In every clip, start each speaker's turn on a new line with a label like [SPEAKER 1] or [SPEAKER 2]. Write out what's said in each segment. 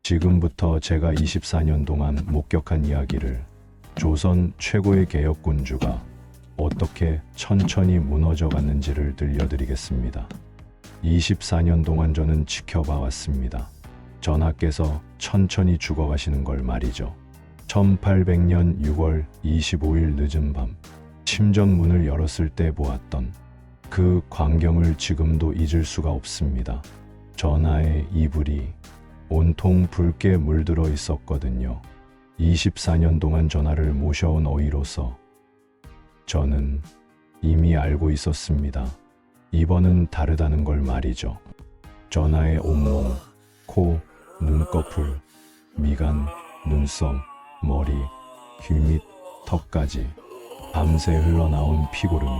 [SPEAKER 1] 지금부터 제가 24년 동안 목격한 이야기를 조선 최고의 개혁군주가 어떻게 천천히 무너져 갔는지를 들려드리겠습니다. 24년 동안 저는 지켜봐 왔습니다. 전하께서 천천히 죽어가시는 걸 말이죠. 1800년 6월 25일 늦은 밤 침전문을 열었을 때 보았던 그 광경을 지금도 잊을 수가 없습니다. 전하의 이불이 온통 붉게 물들어 있었거든요. 24년 동안 전하를 모셔온 어이로서 저는 이미 알고 있었습니다. 이번은 다르다는 걸 말이죠. 전하의 온몸, 코, 눈꺼풀, 미간, 눈썹, 머리, 귀 밑, 턱까지 밤새 흘러나온 피고름이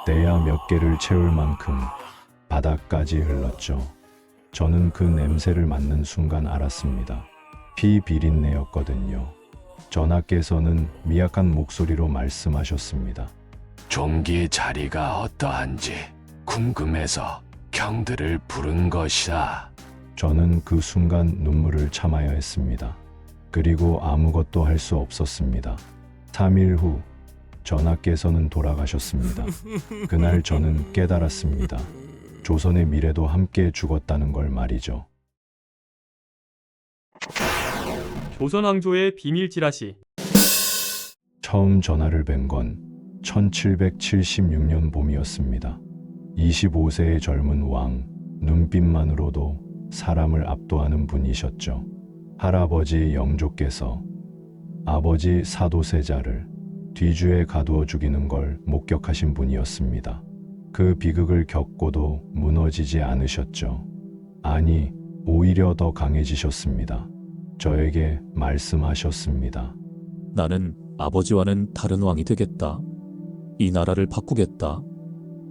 [SPEAKER 1] 때야 몇 개를 채울 만큼 바닥까지 흘렀죠. 저는 그 냄새를 맡는 순간 알았습니다. 피 비린내였거든요. 전하께서는 미약한 목소리로 말씀하셨습니다.
[SPEAKER 2] 종기의 자리가 어떠한지 궁금해서 경들을 부른 것이다.
[SPEAKER 1] 저는 그 순간 눈물을 참아야 했습니다. 그리고 아무것도 할 수 없었습니다. 3일 후 전하께서는 돌아가셨습니다. 그날 저는 깨달았습니다. 조선의 미래도 함께 죽었다는 걸 말이죠.
[SPEAKER 3] 조선 왕조의 비밀 지라시.
[SPEAKER 1] 처음 전하를 뵌 건 1776년 봄이었습니다. 25세의 젊은 왕, 눈빛만으로도 사람을 압도하는 분이셨죠. 할아버지 영조께서 아버지 사도세자를 뒤주에 가두어 죽이는 걸 목격하신 분이었습니다. 그 비극을 겪고도 무너지지 않으셨죠. 아니, 오히려 더 강해지셨습니다. 저에게 말씀하셨습니다.
[SPEAKER 4] 나는 아버지와는 다른 왕이 되겠다. 이 나라를 바꾸겠다.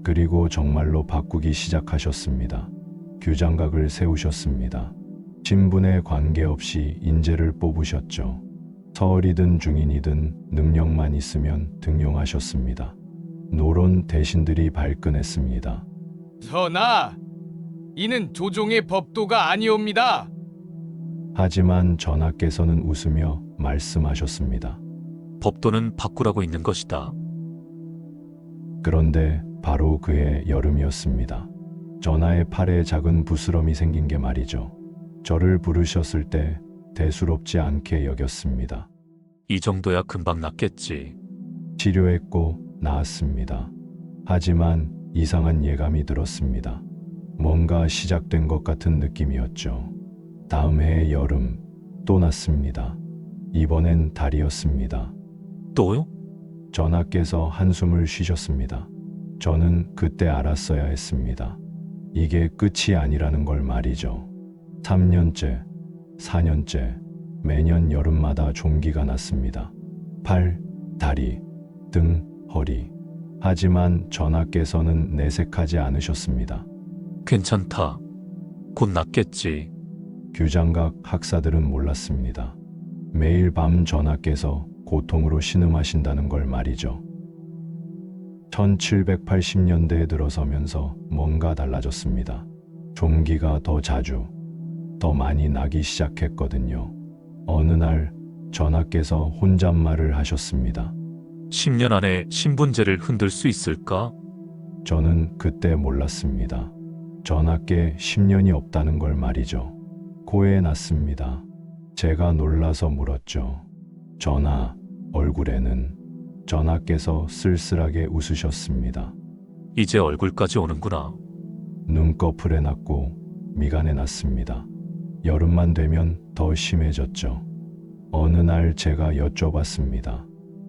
[SPEAKER 1] 그리고 정말로 바꾸기 시작하셨습니다. 규장각을 세우셨습니다. 신분에 관계없이 인재를 뽑으셨죠. 서얼이든 중인이든 능력만 있으면 등용하셨습니다. 노론 대신들이 발끈했습니다.
[SPEAKER 5] 전하, 이는 조종의 법도가 아니옵니다.
[SPEAKER 1] 하지만 전하께서는 웃으며 말씀하셨습니다.
[SPEAKER 4] 법도는 바꾸라고 있는 것이다.
[SPEAKER 1] 그런데 바로 그해 여름이었습니다. 전하의 팔에 작은 부스럼이 생긴 게 말이죠. 저를 부르셨을 때 대수롭지 않게 여겼습니다.
[SPEAKER 4] 이 정도야 금방 낫겠지.
[SPEAKER 1] 치료했고 나았습니다. 하지만 이상한 예감이 들었습니다. 뭔가 시작된 것 같은 느낌이었죠. 다음 해의 여름 또 났습니다. 이번엔 달이었습니다.
[SPEAKER 4] 또요?
[SPEAKER 1] 전하께서 한숨을 쉬셨습니다. 저는 그때 알았어야 했습니다. 이게 끝이 아니라는 걸 말이죠. 3년째, 4년째, 매년 여름마다 종기가 났습니다. 팔, 다리, 등, 허리. 하지만 전하께서는 내색하지 않으셨습니다.
[SPEAKER 4] 괜찮다. 곧 낫겠지.
[SPEAKER 1] 규장각 학사들은 몰랐습니다. 매일 밤 전하께서 고통으로 신음하신다는 걸 말이죠. 1780년대에 들어서면서 뭔가 달라졌습니다. 종기가 더 자주, 더 많이 나기 시작했거든요. 어느 날 전하께서 혼잣말을 하셨습니다.
[SPEAKER 4] 10년 안에 신분제를 흔들 수 있을까?
[SPEAKER 1] 저는 그때 몰랐습니다. 전하께 10년이 없다는 걸 말이죠. 코에 났습니다. 제가 놀라서 물었죠. 전하, 얼굴에는. 전하께서 쓸쓸하게 웃으셨습니다.
[SPEAKER 4] 이제 얼굴까지 오는구나.
[SPEAKER 1] 눈꺼풀에 났고 미간에 났습니다. 여름만 되면 더 심해졌죠. 어느 날 제가 여쭤봤습니다.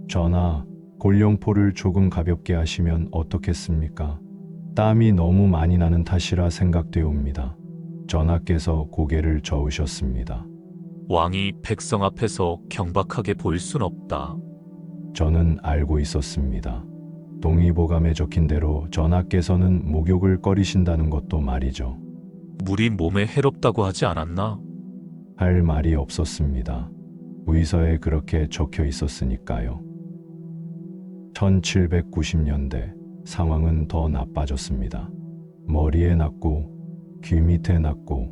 [SPEAKER 1] 전하, 골룡포를 조금 가볍게 하시면 어떻겠습니까? 땀이 너무 많이 나는 탓이라 생각되옵니다. 전하께서 고개를 저으셨습니다.
[SPEAKER 4] 왕이 백성 앞에서 경박하게 보일 순 없다.
[SPEAKER 1] 저는 알고 있었습니다. 동의보감에 적힌 대로 전하께서는 목욕을 꺼리신다는 것도 말이죠.
[SPEAKER 4] 물이 몸에 해롭다고 하지 않았나?
[SPEAKER 1] 할 말이 없었습니다. 의서에 그렇게 적혀 있었으니까요. 1790년대 상황은 더 나빠졌습니다. 머리에 났고 귀 밑에 났고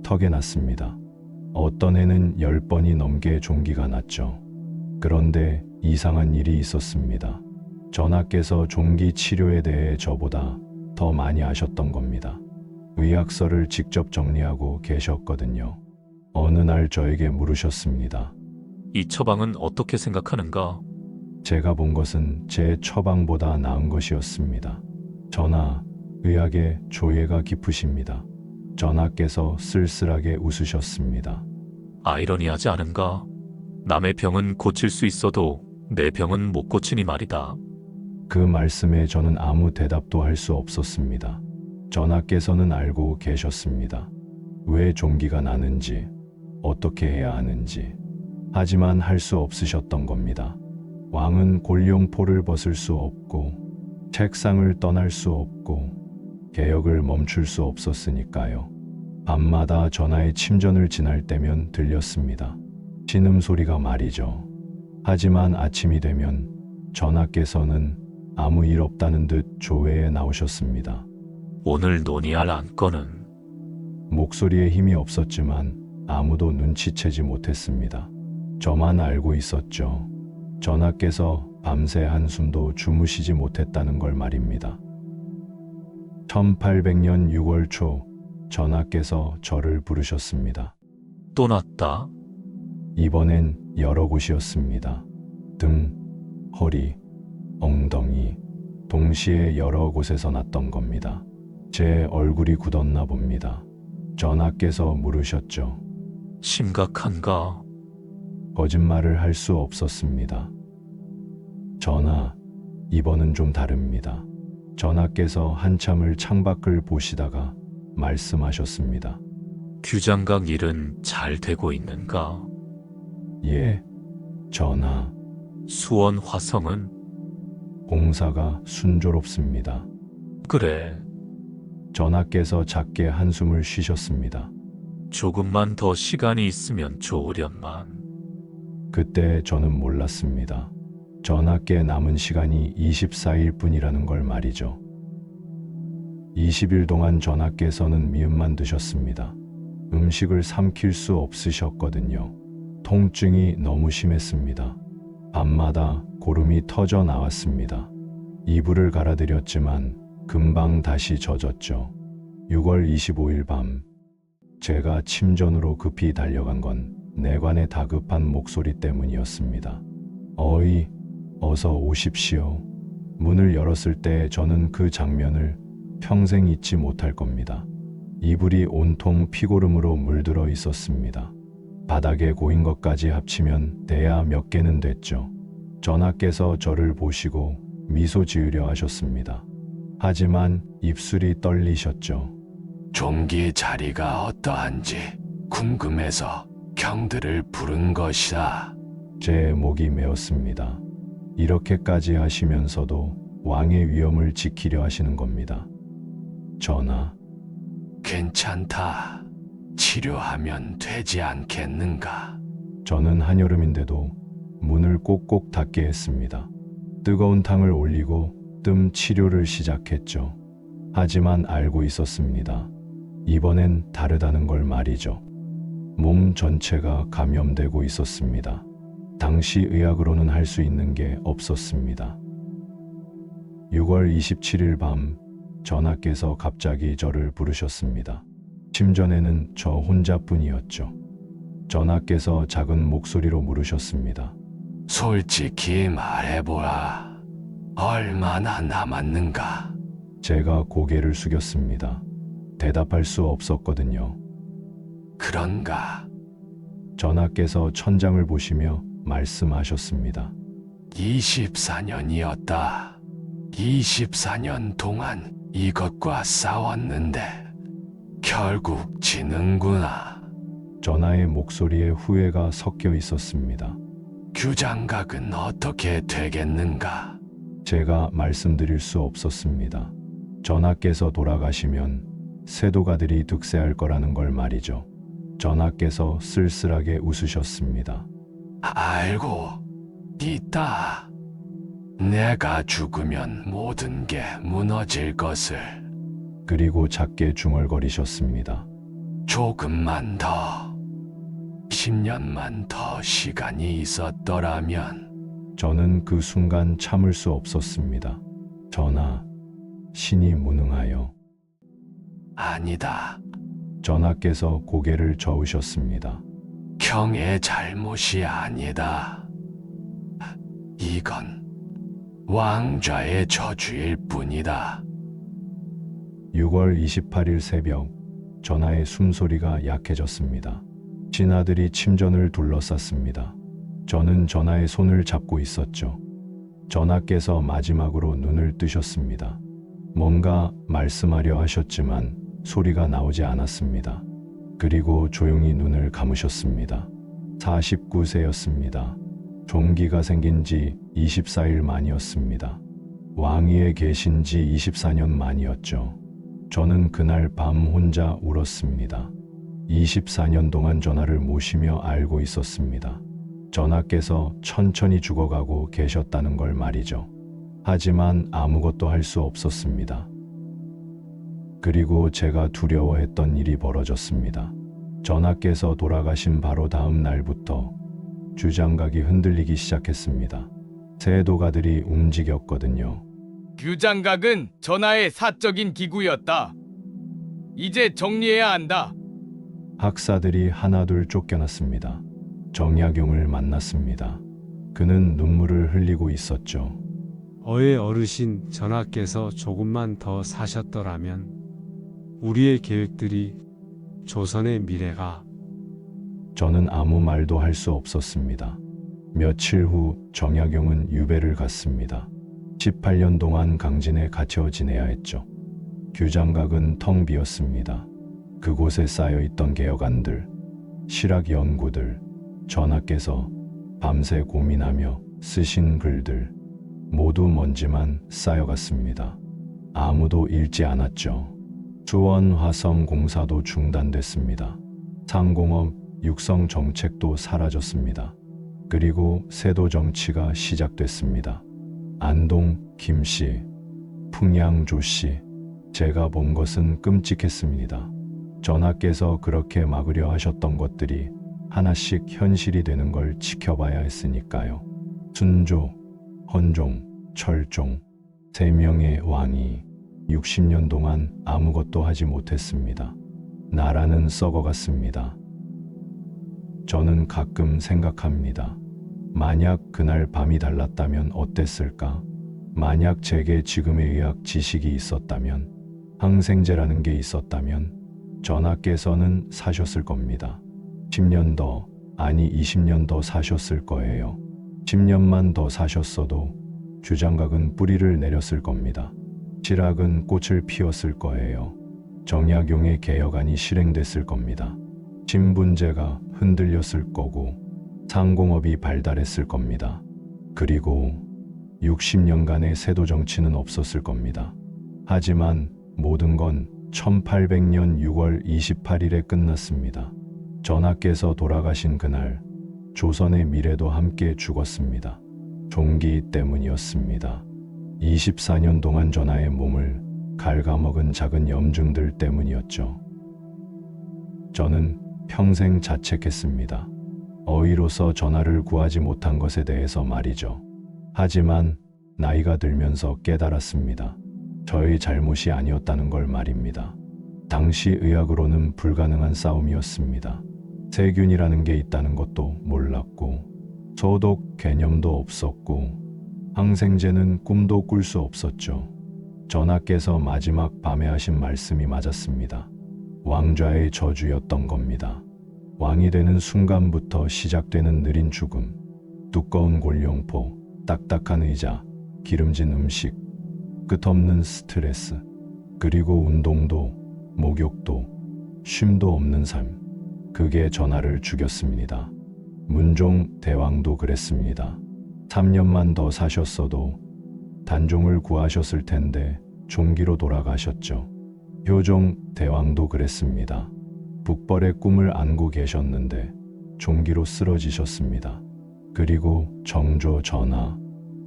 [SPEAKER 1] 턱에 났습니다. 어떤 해는 10번이 넘게 종기가 났죠. 그런데 이상한 일이 있었습니다. 전하께서 종기 치료에 대해 저보다 더 많이 아셨던 겁니다. 의학서를 직접 정리하고 계셨거든요. 어느 날 저에게 물으셨습니다.
[SPEAKER 4] 이 처방은 어떻게 생각하는가?
[SPEAKER 1] 제가 본 것은 제 처방보다 나은 것이었습니다. 전하, 의학에 조예가 깊으십니다. 전하께서 쓸쓸하게 웃으셨습니다.
[SPEAKER 4] 아이러니하지 않은가? 남의 병은 고칠 수 있어도 내 병은 못 고치니 말이다.
[SPEAKER 1] 그 말씀에 저는 아무 대답도 할 수 없었습니다. 전하께서는 알고 계셨습니다. 왜 종기가 나는지, 어떻게 해야 하는지. 하지만 할 수 없으셨던 겁니다. 왕은 골룡포를 벗을 수 없고, 책상을 떠날 수 없고, 개혁을 멈출 수 없었으니까요. 밤마다 전하의 침전을 지날 때면 들렸습니다. 신음소리가 말이죠. 하지만 아침이 되면 전하께서는 아무 일 없다는 듯 조회에 나오셨습니다.
[SPEAKER 4] 오늘 논의할 안건은
[SPEAKER 1] 목소리에 힘이 없었지만 아무도 눈치채지 못했습니다. 저만 알고 있었죠. 전하께서 밤새 한숨도 주무시지 못했다는 걸 말입니다. 1800년 6월 초 전하께서 저를 부르셨습니다.
[SPEAKER 4] 또 났다.
[SPEAKER 1] 이번엔 여러 곳이었습니다. 등, 허리, 엉덩이, 동시에 여러 곳에서 났던 겁니다. 제 얼굴이 굳었나 봅니다. 전하께서 물으셨죠.
[SPEAKER 4] 심각한가?
[SPEAKER 1] 거짓말을 할 수 없었습니다. 전하, 이번은 좀 다릅니다. 전하께서 한참을 창밖을 보시다가 말씀하셨습니다.
[SPEAKER 4] 규장각 일은 잘 되고 있는가?
[SPEAKER 1] 예, 전하,
[SPEAKER 4] 수원 화성은?
[SPEAKER 1] 공사가 순조롭습니다.
[SPEAKER 4] 그래,
[SPEAKER 1] 전하께서 작게 한숨을 쉬셨습니다.
[SPEAKER 4] 조금만 더 시간이 있으면 좋으련만.
[SPEAKER 1] 그때 저는 몰랐습니다. 전하께 남은 시간이 24일 뿐이라는 걸 말이죠. 20일 동안 전하께서는 미음만 드셨습니다. 음식을 삼킬 수 없으셨거든요. 통증이 너무 심했습니다. 밤마다 고름이 터져 나왔습니다. 이불을 갈아드렸지만 금방 다시 젖었죠. 6월 25일 밤, 제가 침전으로 급히 달려간 건 내관의 다급한 목소리 때문이었습니다. 어이, 어서 오십시오. 문을 열었을 때 저는 그 장면을 평생 잊지 못할 겁니다. 이불이 온통 피고름으로 물들어 있었습니다. 바닥에 고인 것까지 합치면 대야 몇 개는 됐죠. 전하께서 저를 보시고 미소 지으려 하셨습니다. 하지만 입술이 떨리셨죠.
[SPEAKER 2] 종기의 자리가 어떠한지 궁금해서 경들을 부른 것이다.
[SPEAKER 1] 제 목이 메었습니다. 이렇게까지 하시면서도 왕의 위엄을 지키려 하시는 겁니다. 전하,
[SPEAKER 2] 괜찮다. 치료하면 되지 않겠는가?
[SPEAKER 1] 저는 한여름인데도 문을 꼭꼭 닫게 했습니다. 뜨거운 탕을 올리고 뜸 치료를 시작했죠. 하지만 알고 있었습니다. 이번엔 다르다는 걸 말이죠. 몸 전체가 감염되고 있었습니다. 당시 의학으로는 할 수 있는 게 없었습니다. 6월 27일 밤, 전하께서 갑자기 저를 부르셨습니다. 침전에는 저 혼자뿐이었죠. 전하께서 작은 목소리로 물으셨습니다.
[SPEAKER 2] 솔직히 말해보라. 얼마나 남았는가?
[SPEAKER 1] 제가 고개를 숙였습니다. 대답할 수 없었거든요.
[SPEAKER 2] 그런가?
[SPEAKER 1] 전하께서 천장을 보시며 말씀하셨습니다.
[SPEAKER 2] 24년이었다. 24년 동안 이것과 싸웠는데 결국 지는구나.
[SPEAKER 1] 전하의 목소리에 후회가 섞여 있었습니다.
[SPEAKER 2] 규장각은 어떻게 되겠는가?
[SPEAKER 1] 제가 말씀드릴 수 없었습니다. 전하께서 돌아가시면 세도가들이 득세할 거라는 걸 말이죠. 전하께서 쓸쓸하게 웃으셨습니다.
[SPEAKER 2] 알고 있다. 내가 죽으면 모든 게 무너질 것을.
[SPEAKER 1] 그리고 작게 중얼거리셨습니다.
[SPEAKER 2] 조금만 더. 20년만 더 시간이 있었더라면
[SPEAKER 1] 저는 그 순간 참을 수 없었습니다. 전하, 신이 무능하여.
[SPEAKER 2] 아니다.
[SPEAKER 1] 전하께서 고개를 저으셨습니다.
[SPEAKER 2] 형의 잘못이 아니다. 이건 왕좌의 저주일 뿐이다.
[SPEAKER 1] 6월 28일 새벽, 전하의 숨소리가 약해졌습니다. 신하들이 침전을 둘러쌌습니다. 저는 전하의 손을 잡고 있었죠. 전하께서 마지막으로 눈을 뜨셨습니다. 뭔가 말씀하려 하셨지만 소리가 나오지 않았습니다. 그리고 조용히 눈을 감으셨습니다. 49세였습니다. 종기가 생긴 지 24일 만이었습니다. 왕위에 계신 지 24년 만이었죠. 저는 그날 밤 혼자 울었습니다. 24년 동안 전하를 모시며 알고 있었습니다. 전하께서 천천히 죽어가고 계셨다는 걸 말이죠. 하지만 아무것도 할 수 없었습니다. 그리고 제가 두려워했던 일이 벌어졌습니다. 전하께서 돌아가신 바로 다음 날부터 주장각이 흔들리기 시작했습니다. 세도가들이 움직였거든요.
[SPEAKER 5] 규장각은 전하의 사적인 기구였다. 이제 정리해야 한다.
[SPEAKER 1] 학사들이 하나둘 쫓겨났습니다. 정약용을 만났습니다. 그는 눈물을 흘리고 있었죠.
[SPEAKER 6] 어의 어르신 전하께서 조금만 더 사셨더라면 우리의 계획들이 조선의 미래가
[SPEAKER 1] 저는 아무 말도 할 수 없었습니다. 며칠 후 정약용은 유배를 갔습니다. 18년 동안 강진에 갇혀 지내야 했죠. 규장각은 텅 비었습니다. 그곳에 쌓여있던 개혁안들, 실학 연구들, 전하께서 밤새 고민하며 쓰신 글들, 모두 먼지만 쌓여갔습니다. 아무도 읽지 않았죠. 수원 화성 공사도 중단됐습니다. 상공업 육성 정책도 사라졌습니다. 그리고 세도 정치가 시작됐습니다. 안동 김씨, 풍양 조씨, 제가 본 것은 끔찍했습니다. 전하께서 그렇게 막으려 하셨던 것들이 하나씩 현실이 되는 걸 지켜봐야 했으니까요. 순조, 헌종, 철종, 3명의 왕이 60년 동안 아무것도 하지 못했습니다. 나라는 썩어갔습니다. 저는 가끔 생각합니다. 만약 그날 밤이 달랐다면 어땠을까? 만약 제게 지금의 의학 지식이 있었다면, 항생제라는 게 있었다면 전하께서는 사셨을 겁니다. 10년 더, 아니 20년 더 사셨을 거예요. 10년만 더 사셨어도 규장각은 뿌리를 내렸을 겁니다. 실학은 꽃을 피웠을 거예요. 정약용의 개혁안이 실행됐을 겁니다. 신분제가 흔들렸을 거고 상공업이 발달했을 겁니다. 그리고 60년간의 세도 정치는 없었을 겁니다. 하지만 모든 건 1800년 6월 28일에 끝났습니다. 전하께서 돌아가신 그날 조선의 미래도 함께 죽었습니다. 종기 때문이었습니다. 24년 동안 전하의 몸을 갉아먹은 작은 염증들 때문이었죠. 저는 평생 자책했습니다. 어이로서 전하를 구하지 못한 것에 대해서 말이죠. 하지만 나이가 들면서 깨달았습니다. 저의 잘못이 아니었다는 걸 말입니다. 당시 의학으로는 불가능한 싸움이었습니다. 세균이라는 게 있다는 것도 몰랐고, 소독 개념도 없었고, 항생제는 꿈도 꿀 수 없었죠. 전하께서 마지막 밤에 하신 말씀이 맞았습니다. 왕좌의 저주였던 겁니다. 왕이 되는 순간부터 시작되는 느린 죽음, 두꺼운 골룡포, 딱딱한 의자, 기름진 음식, 끝없는 스트레스, 그리고 운동도, 목욕도, 쉼도 없는 삶. 그게 전하를 죽였습니다. 문종 대왕도 그랬습니다. 3년만 더 사셨어도 단종을 구하셨을 텐데 종기로 돌아가셨죠. 효종 대왕도 그랬습니다. 북벌의 꿈을 안고 계셨는데 종기로 쓰러지셨습니다. 그리고 정조 전하,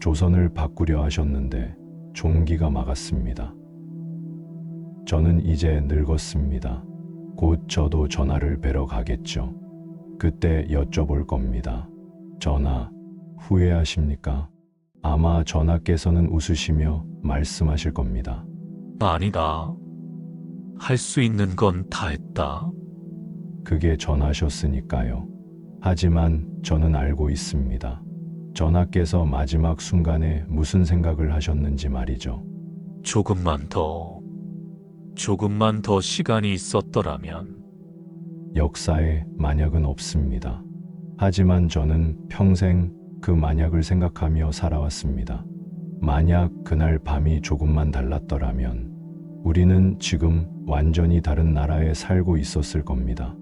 [SPEAKER 1] 조선을 바꾸려 하셨는데 종기가 막았습니다. 저는 이제 늙었습니다. 곧 저도 전하를 뵈러 가겠죠. 그때 여쭤볼 겁니다. 전하, 후회하십니까? 아마 전하께서는 웃으시며 말씀하실 겁니다.
[SPEAKER 4] 아니다. 할 수 있는 건 다 했다.
[SPEAKER 1] 그게 전하셨으니까요. 하지만 저는 알고 있습니다. 전하께서 마지막 순간에 무슨 생각을 하셨는지 말이죠.
[SPEAKER 4] 조금만 더 시간이 있었더라면
[SPEAKER 1] 역사에 만약은 없습니다. 하지만 저는 평생 그 만약을 생각하며 살아왔습니다. 만약 그날 밤이 조금만 달랐더라면 우리는 지금 완전히 다른 나라에 살고 있었을 겁니다.